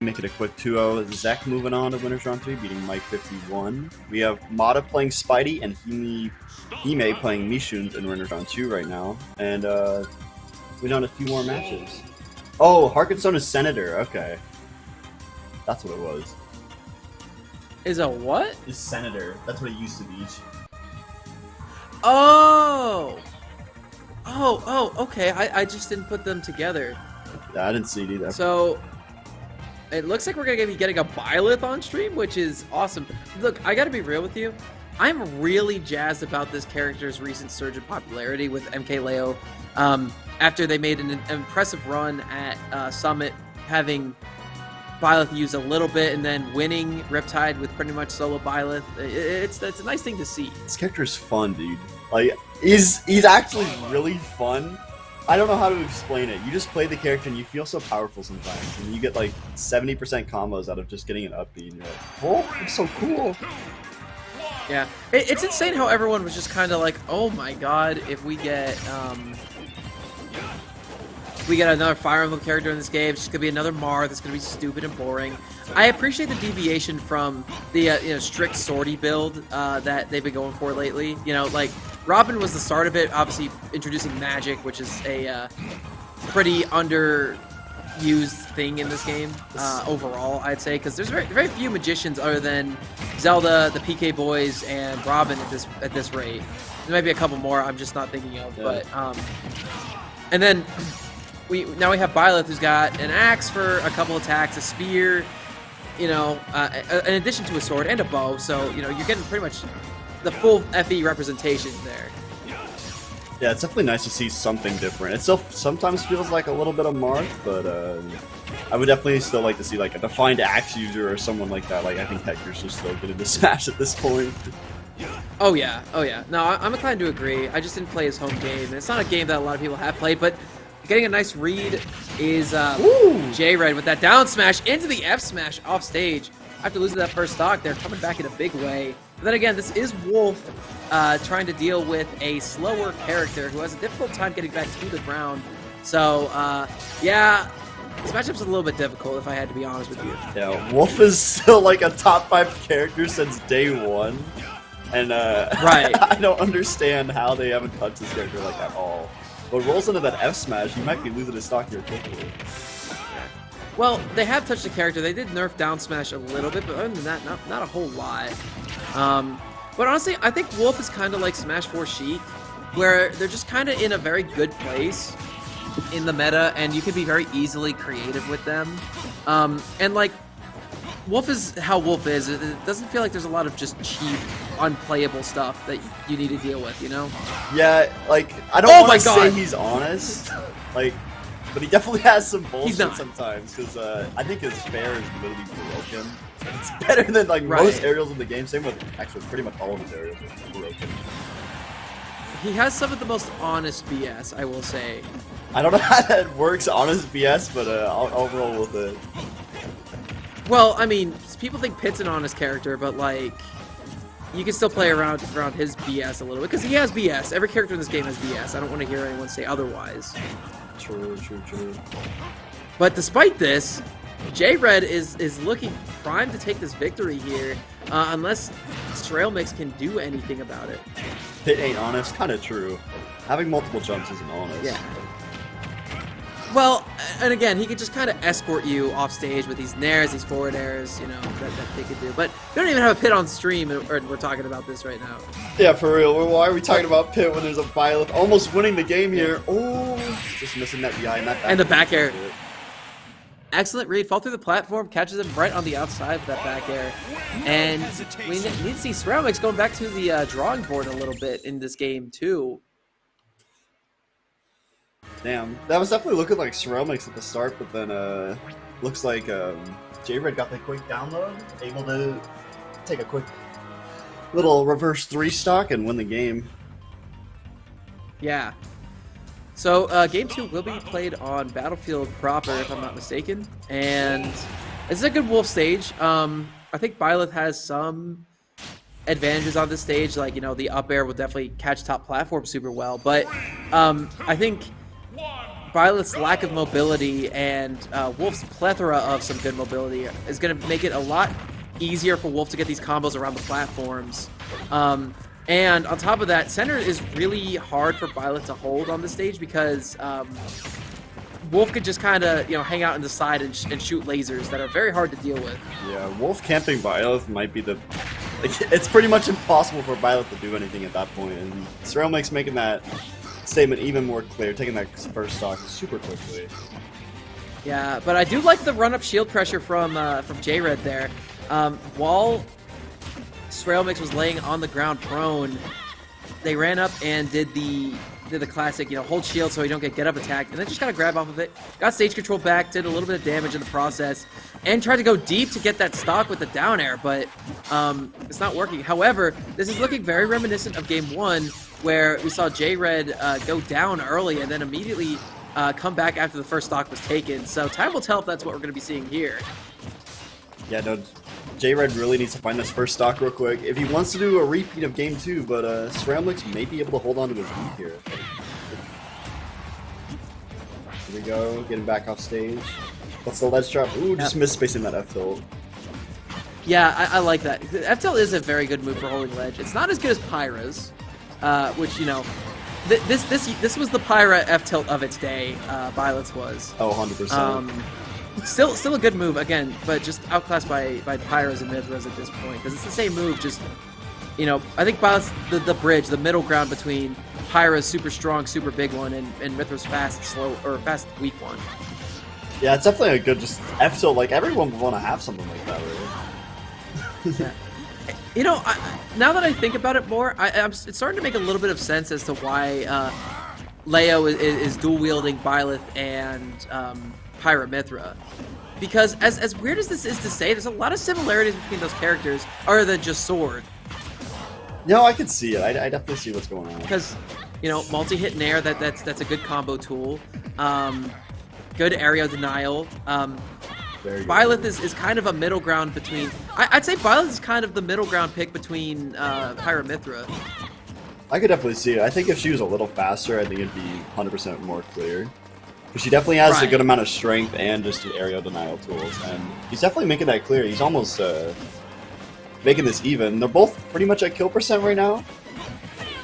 Make it a quick 2-0. Zek moving on to Winners Round 3, beating Mike 51. We have Mata playing Spidey and Hime playing Mishuns in Winners Round 2 right now. And we're down a few more matches. Oh, Harkenstone is Senator. Okay. That's what it was. Is a what? Is Senator. That's what it used to be. Oh! Oh, okay. I just didn't put them together. Yeah, I didn't see it either. So, it looks like we're going to be getting a Byleth on stream, which is awesome. Look, I got to be real with you. I'm really jazzed about this character's recent surge in popularity with MKLeo. After they made an impressive run at Summit, having Byleth use a little bit and then winning Riptide with pretty much solo Byleth. It's a nice thing to see. This character is fun, dude. Like, he's actually really fun. I don't know how to explain it. You just play the character and you feel so powerful sometimes. And you get like 70% combos out of just getting an upbeat. And you're like, oh, I'm so cool. Yeah. It's insane how everyone was just kind of like, oh my god, if we get another Fire Emblem character in this game, it's just going to be another Mar that's going to be stupid and boring. I appreciate the deviation from the strict sortie build that they've been going for lately. You know, like, Robin was the start of it, obviously introducing magic, which is a pretty underused thing in this game overall, I'd say, because there's very few magicians other than Zelda, the PK Boys, and Robin at this rate. There might be a couple more I'm just not thinking of, yeah. But and then now we have Byleth, who's got an axe for a couple attacks, a spear, in addition to a sword and a bow. So you're getting pretty much the full FE representation there. Yeah, it's definitely nice to see something different. It still sometimes feels like a little bit of Marth, but I would definitely still like to see like a defined axe user or someone like that. Like, I think Hector's just so good at this Smash at this point. Oh yeah. No, I'm inclined to agree. I just didn't play his home game, and it's not a game that a lot of people have played, but getting a nice read is JayRed with that down smash into the F smash off stage. After losing that first stock, they're coming back in a big way. But then again, this is Wolf trying to deal with a slower character who has a difficult time getting back to the ground. So, yeah, this matchup's a little bit difficult, if I had to be honest with you. Yeah, Wolf is still like a top 5 character since day one. And right. I don't understand how they haven't touched this character like at all. But rolls into that F smash, you might be losing his stock here quickly. Well, they have touched the character. They did nerf down smash a little bit, but other than that, not a whole lot. But honestly, I think Wolf is kind of like Smash 4 Sheik, where they're just kind of in a very good place in the meta, and you can be very easily creative with them. And like, Wolf is how Wolf is. It doesn't feel like there's a lot of just cheap, unplayable stuff that you need to deal with, you know? Yeah, like, I don't want to say he's honest, like, but he definitely has some bullshit sometimes, because I think his fair is literally broken. It's better than like most aerials in the game. Same with actually pretty much all of his aerials are broken. He has some of the most honest BS, I will say. I don't know how that works, honest BS, but I'll roll with it. Well, I mean, people think Pit's an honest character, but like, you can still play around his BS a little bit, because he has BS. Every character in this game has BS. I don't want to hear anyone say otherwise. True. But despite this, JayRed is looking primed to take this victory here, unless SrailMix can do anything about it. Pit ain't honest, kind of true. Having multiple jumps isn't honest. Yeah. Well, and again, he could just kind of escort you off stage with these nairs, these forward airs, that they could do. But they don't even have a Pit on stream, and we're talking about this right now. Yeah, for real. Why are we talking about Pit when there's a Byleth almost winning the game here? Oh, just missing that behind that back. And the back air. Excellent read. Fall through the platform, catches him right on the outside with that back air. And we need to see SrailMix going back to the drawing board a little bit in this game, too. Damn, that was definitely looking like SrailMix at the start, but then looks like JayRed got the quick download, able to take a quick little reverse 3 stock and win the game. Yeah. So game 2 will be played on Battlefield proper, if I'm not mistaken, and this is a good Wolf stage. I think Byleth has some advantages on this stage, like the up air will definitely catch top platform super well, but I think Byleth's lack of mobility and Wolf's plethora of some good mobility is going to make it a lot easier for Wolf to get these combos around the platforms. And on top of that, center is really hard for Byleth to hold on the stage because Wolf could just kind of, hang out in the side and shoot lasers that are very hard to deal with. Yeah, Wolf camping Byleth might be the... it's pretty much impossible for Byleth to do anything at that point, and SrailMix making that statement even more clear, taking that first stock super quickly. Yeah, but I do like the run-up shield pressure from JayRed there. While SrailMix was laying on the ground prone, they ran up and did the classic, hold shield so you don't get up attacked, and then just kind of grab off of it. Got stage control back, did a little bit of damage in the process, and tried to go deep to get that stock with the down air, but it's not working. However, this is looking very reminiscent of Game 1, where we saw JayRed go down early and then immediately come back after the first stock was taken. So time will tell if that's what we're going to be seeing here. Yeah, no, JayRed really needs to find this first stock real quick if he wants to do a repeat of Game 2, but SrailMix may be able to hold on to his lead here. Here we go, getting back off stage. What's the ledge trap? Ooh, just missed spacing that F tilt. Yeah, I like that. F tilt is a very good move for holding ledge. It's not as good as Pyra's, which, this was the Pyra F tilt of its day, Byleth's was. Oh, 100%. Still a good move, again, but just outclassed by Pyras and Mithras at this point, because it's the same move, just, I think Byleth's the bridge, the middle ground between Pyra's super strong, super big one, and Mithras fast, slow, or fast, weak one. Yeah, it's definitely a good just F tilt, like, everyone would want to have something like that, really. Yeah. Now that I think about it more, it's starting to make a little bit of sense as to why Leo is dual-wielding Byleth and Pyra Mithra. Because as weird as this is to say, there's a lot of similarities between those characters other than just sword. No, I can see it. I definitely see what's going on. Because, multi-hit nair, that's a good combo tool. Good area denial. Byleth is kind of a middle ground between... I'd say Byleth is kind of the middle ground pick between Pyra Mithra. I could definitely see it. I think if she was a little faster, I think it'd be 100% more clear. Because she definitely has a good amount of strength and just the aerial denial tools. And he's definitely making that clear. He's almost making this even. They're both pretty much at kill percent right now.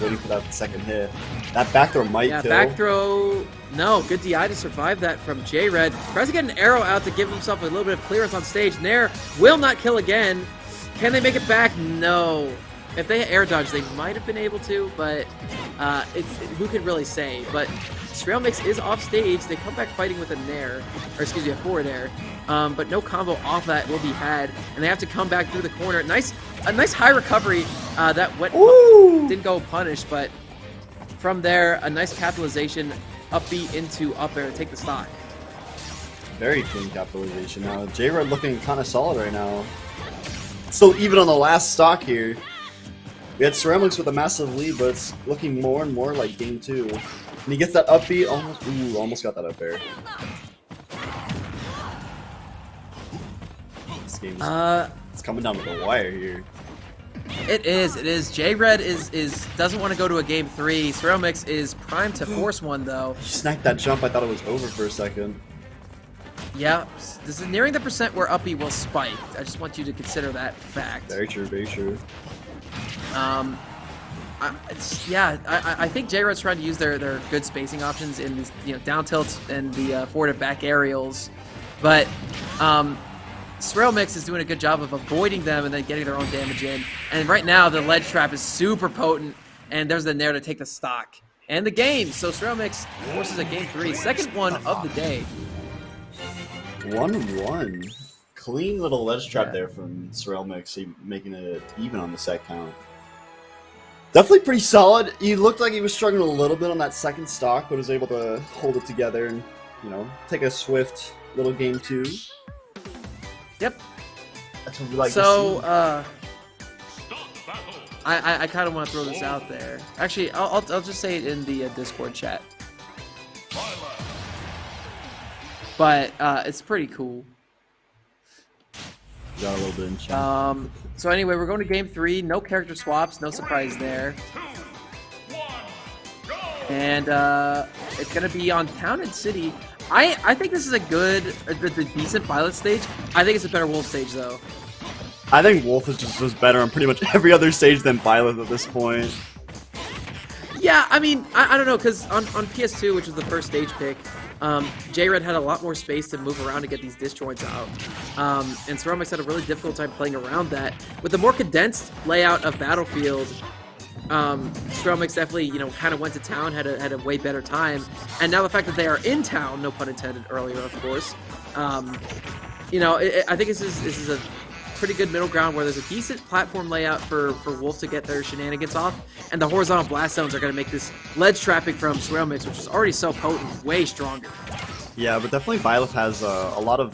Waiting for that second hit. That back throw might kill. Yeah, back throw... No, good DI to survive that from JayRed. Tries to get an arrow out to give himself a little bit of clearance on stage. Nair will not kill again. Can they make it back? No. If they air dodge, they might have been able to, but who can really say? But SrailMix is off stage. They come back fighting with a nair, or excuse me, a forward air. But no combo off that will be had, and they have to come back through the corner. A nice high recovery. That didn't go punished, but from there, a nice capitalization, up B into up air to take the stock. Very clean capitalization now. JayRed looking kind of solid right now. Still even on the last stock here. We had SrailMix with a massive lead, but it's looking more and more like Game 2. And he gets that up B, almost got that up air. This game it's coming down to the wire here. It is. JayRed doesn't want to go to a Game 3. SrailMix is primed to force one, though. He sniped that jump. I thought it was over for a second. Yeah, this is nearing the percent where up B will spike. I just want you to consider that fact. Very true, very true. I think JayRed's trying to use their good spacing options in these down tilts and the forward and back aerials, but SrailMix is doing a good job of avoiding them and then getting their own damage in. And right now the ledge trap is super potent, and there's the nair to take the stock and the game. So SrailMix forces a Game 3, second one of the day. 1-1. Clean little ledge trap there from SrailMix, making it even on the set count. Definitely pretty solid. He looked like he was struggling a little bit on that second stock, but was able to hold it together and, take a swift little Game 2. Yep. That's what we like to see. I kind of want to throw this out there. Actually, I'll just say it in the Discord chat. But it's pretty cool. Got a little bit in chat. So anyway, we're going to Game 3. No character swaps. No surprise there. And it's going to be on Town and City. I think this is a good, the decent Byleth stage. I think it's a better Wolf stage, though. I think Wolf is just better on pretty much every other stage than Byleth at this point. Yeah, I mean, I don't know, because on PS2, which was the first stage pick, JayRed had a lot more space to move around to get these disjoints out. And SrailMix had a really difficult time playing around that. With the more condensed layout of Battlefield, SrailMix definitely, kind of went to town, had a way better time. And now the fact that they are in town, no pun intended earlier, of course, I think this is a pretty good middle ground where there's a decent platform layout for Wolf to get their shenanigans off, and the horizontal blast zones are going to make this ledge trapping from SrailMix, which is already so potent, way stronger. Yeah, but definitely Byleth has a lot of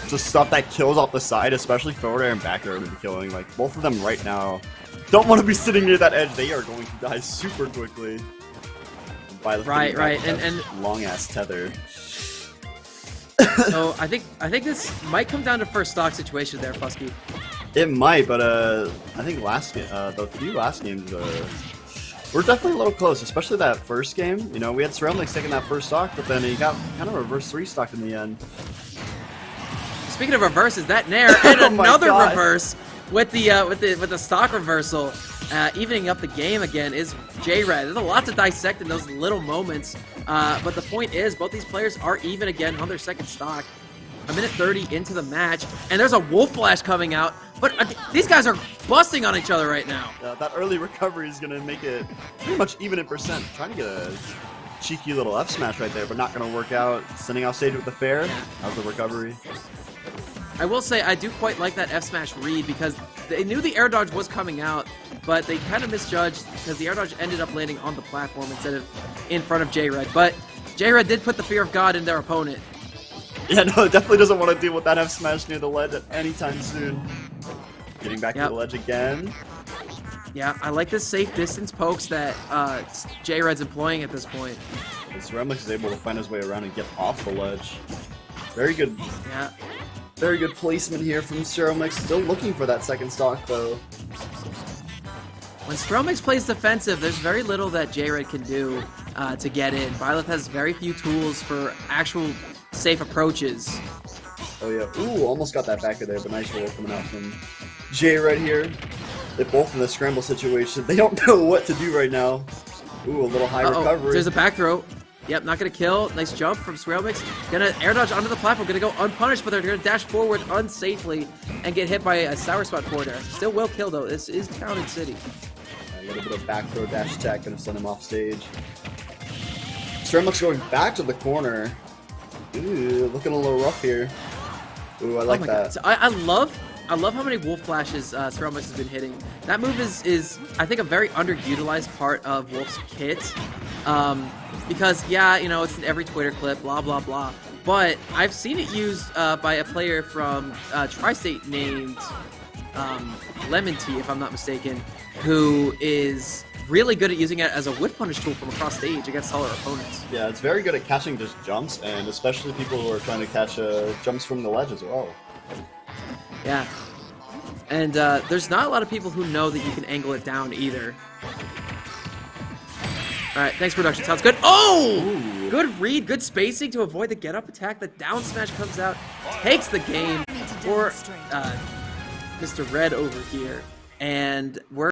just stuff that kills off the side, especially forward air and back air to be killing. Like, both of them right now don't want to be sitting near that edge. They are going to die super quickly. Byleth right, and long-ass tether. So I think this might come down to first stock situation there, Fusky. It might, but I think the few last games were definitely a little close, especially that first game. We had SrailMix taking that first stock, but then he got kind of reverse 3-stock in the end. Speaking of reverses, that Nair and another reverse with the stock reversal, evening up the game again is JayRed. There's a lot to dissect in those little moments, but the point is both these players are even again on their second stock. A minute 30 into the match, and there's a Wolf Flash coming out, but these guys are busting on each other right now. That early recovery is going to make it pretty much even in percent. Trying to get a cheeky little F smash right there, but not going to work out. Sending off stage with the fair. How's the recovery? I will say I do quite like that F smash read because they knew the air dodge was coming out, but they kind of misjudged because the air dodge ended up landing on the platform instead of in front of JayRed. But JayRed did put the fear of God in their opponent. Yeah, no, it definitely doesn't want to deal with that F smash near the ledge at any time soon. Getting back to the ledge again. Yeah, I like the safe distance pokes that JayRed's employing at this point. SrailMix is able to find his way around and get off the ledge. Very good. Yeah. Very good placement here from SrailMix. Still looking for that second stock, though. When SrailMix plays defensive, there's very little that JayRed can do to get in. Byleth has very few tools for actual safe approaches. Oh yeah, ooh, almost got that back there, but nice roll coming out from JayRed here. They're both in the scramble situation. They don't know what to do right now. Ooh, a little high recovery. There's a back throw. Yep, not gonna kill. Nice jump from SrailMix. Gonna air dodge onto the platform. Gonna go unpunished, but they're gonna dash forward unsafely and get hit by a sour spot forward air. Still will kill though. This is Town and City. A little bit of back throw dash attack, gonna send him off stage. SrailMix going back to the corner. Ooh, looking a little rough here. Ooh, I like that. So I love how many Wolf Flashes SrailMix has been hitting. That move is I think a very underutilized part of Wolf's kit. Because yeah, it's in every Twitter clip, blah blah blah. But I've seen it used by a player from Tri-State named Lemon Tea, if I'm not mistaken, who is really good at using it as a whiff punish tool from across stage against taller opponents. Yeah, it's very good at catching just jumps, and especially people who are trying to catch jumps from the ledge as well. Yeah. And there's not a lot of people who know that you can angle it down either. Alright, thanks production. Sounds good. Oh! Ooh. Good read, good spacing to avoid the get-up attack. The down smash comes out, takes the game for Mr. Red over here. And we're